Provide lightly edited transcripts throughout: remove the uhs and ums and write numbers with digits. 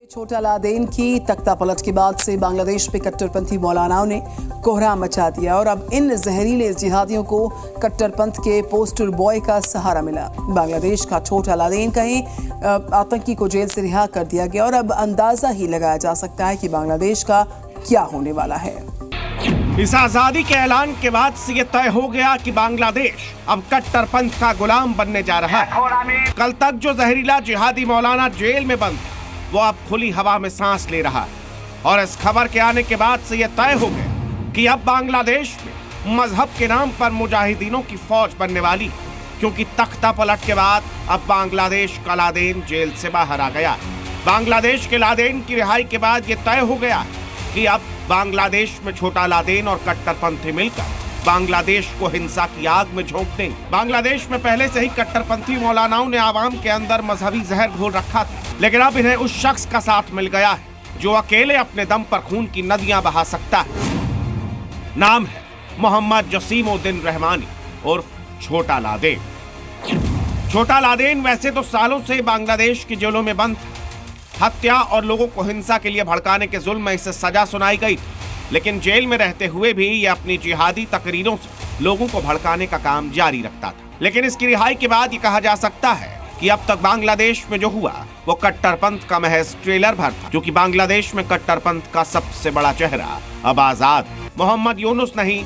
छोटा लादेन की तख्तापलट के बाद से बांग्लादेश में कट्टरपंथी मौलानाओं ने कोहराम मचा दिया और अब इन जहरीले जिहादियों को कट्टरपंथ के पोस्टर बॉय का सहारा मिला। बांग्लादेश का छोटा लादेन कहीं आतंकी को जेल से रिहा कर दिया गया और अब अंदाजा ही लगाया जा सकता है कि बांग्लादेश का क्या होने वाला है। इस आजादी के ऐलान के बाद से ये तय हो गया कि बांग्लादेश अब कट्टरपंथ का गुलाम बनने जा रहा है। कल तक जो जहरीला जिहादी मौलाना जेल में बंद था, वो अब खुली हवा में सांस ले रहा है और इस खबर के आने के बाद से ये तय हो गया कि अब बांग्लादेश में मजहब के नाम पर मुजाहिदीनों की फौज बनने वाली, क्योंकि तख्तापलट के बाद अब बांग्लादेश का लादेन जेल से बाहर आ गया। बांग्लादेश के लादेन की रिहाई के बाद ये तय हो गया कि अब बांग्लादेश में छोटा लादेन और कट्टरपंथी मिलकर बांग्लादेश को हिंसा की आग में झोंक देंगे। बांग्लादेश में पहले से ही कट्टरपंथी मौलानाओं ने आवाम के अंदर मजहबी जहर घोल रखा था, लेकिन अब इन्हें उस शख्स का साथ मिल गया है जो अकेले अपने दम पर खून की नदियां बहा सकता है। नाम है मोहम्मद जसीमुद्दीन रहमानी और छोटा लादेन। छोटा लादेन वैसे तो सालों से बांग्लादेश की जेलों में बंद था। हत्या और लोगों को हिंसा के लिए भड़काने के जुल्म में इसे सजा सुनाई गई थी, लेकिन जेल में रहते हुए भी ये अपनी जिहादी तकरीरों से लोगों को भड़काने का काम जारी रखता था। लेकिन इसकी रिहाई के बाद ये कहा जा सकता है कि अब तक बांग्लादेश में जो हुआ वो कट्टरपंथ का महज ट्रेलर भर था, क्योंकि बांग्लादेश में कट्टरपंथ का सबसे बड़ा चेहरा अब आजाद। मोहम्मद यूनुस नहीं,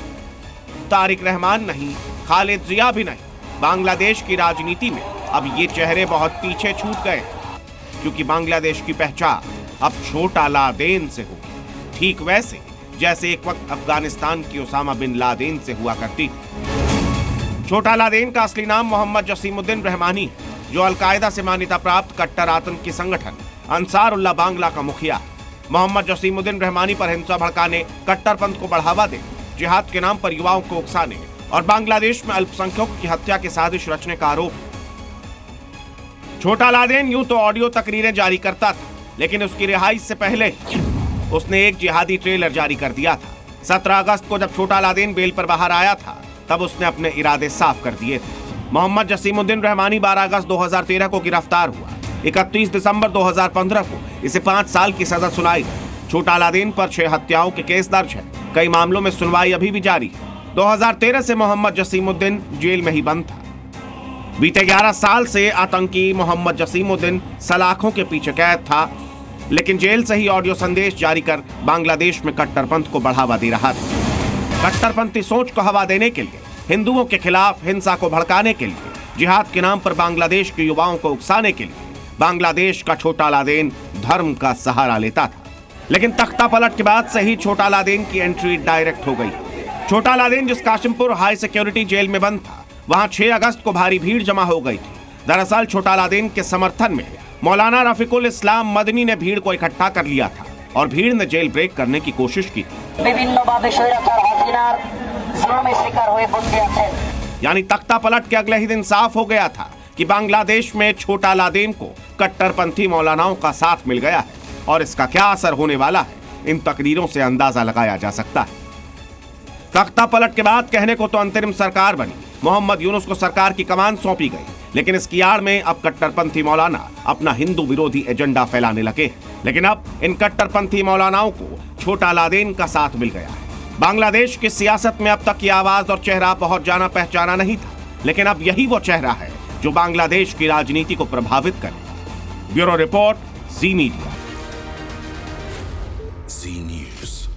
तारिक रहमान नहीं, खालिद जिया भी नहीं। बांग्लादेश की राजनीति में अब ये चेहरे बहुत पीछे छूट गए, क्योंकि बांग्लादेश की पहचान अब छोटा लादेन से होगी, ठीक वैसे जैसे एक वक्त अफगानिस्तान की उसामा बिन लादेन से हुआ करती थी। छोटा लादेन का असली नाम मोहम्मद जसीमुद्दीन रहमानी है, जो अलकायदा से मान्यता प्राप्त कट्टर आतंकी संगठन अंसारुल्लाह बांग्ला का मुखिया है। मोहम्मद जसीमुद्दीन रहमानी पर हिंसा भड़काने, कट्टरपंथ को बढ़ावा देने, जिहाद के नाम पर युवाओं को उकसाने और बांग्लादेश में अल्पसंख्यकों की हत्या की साजिश रचने का आरोप। छोटा लादेन यूं तो ऑडियो तकरीरें जारी करता था, लेकिन उसकी रिहाई से पहले उसने एक जिहादी ट्रेलर जारी कर दिया था। 17 अगस्त को जब छोटा लादेन बेल पर बाहर आया था, तब उसने अपने इरादे साफ कर दिए थे। मोहम्मद जसीमुद्दीन रहमानी 12 अगस्त 2013 को गिरफ्तार हुआ। 31 दिसंबर 2015 को इसे 5 साल की सजा सुनाई गई। छोटा लादेन पर 6 हत्याओं के केस दर्ज है। कई मामलों में सुनवाई अभी भी जारी है। 2013 से मोहम्मद जसीमुद्दीन जेल में ही बंद था। बीते 11 साल से आतंकी मोहम्मद जसीमुद्दीन सलाखों के पीछे कैद था, लेकिन जेल से ही ऑडियो संदेश जारी कर बांग्लादेश में कट्टरपंथ को बढ़ावा दे रहा था। कट्टरपंथी सोच को हवा देने के लिए, हिंदुओं के खिलाफ हिंसा को भड़काने के लिए, जिहाद के नाम पर बांग्लादेश के युवाओं को उकसाने के लिए बांग्लादेश का छोटा लादेन धर्म का सहारा लेता था। लेकिन तख्तापलट के बाद से ही छोटा लादेन की एंट्री डायरेक्ट हो गई। छोटा लादेन जिस काशिमपुर हाई सिक्योरिटी जेल में बंद था, वहां 6 अगस्त को भारी भीड़ जमा हो गई थी। दरअसल छोटा लादेन के समर्थन में मौलाना रफीकुल इस्लाम मदनी ने भीड़ को इकट्ठा कर लिया था और भीड़ ने जेल ब्रेक करने की कोशिश की थी। यानी तख्तापलट के अगले ही दिन साफ हो गया था कि बांग्लादेश में छोटा लादेन को कट्टरपंथी मौलानाओं का साथ मिल गया है, और इसका क्या असर होने वाला है, इन तकरीरों से अंदाजा लगाया जा सकता है। तख्तापलट के बाद कहने को तो अंतरिम सरकार बनी, मोहम्मद यूनुस को सरकार की कमान सौंपी गई, लेकिन इसकी आड़ में अब कट्टरपंथी मौलाना अपना हिंदू विरोधी एजेंडा फैलाने लगे। लेकिन अब इन कट्टरपंथी मौलानाओं को छोटा लादेन का साथ मिल गया है। बांग्लादेश की सियासत में अब तक ये आवाज और चेहरा बहुत जाना पहचाना नहीं था, लेकिन अब यही वो चेहरा है जो बांग्लादेश की राजनीति को प्रभावित करेगा। ब्यूरो रिपोर्ट, जी मीडिया। जी न्यूज़।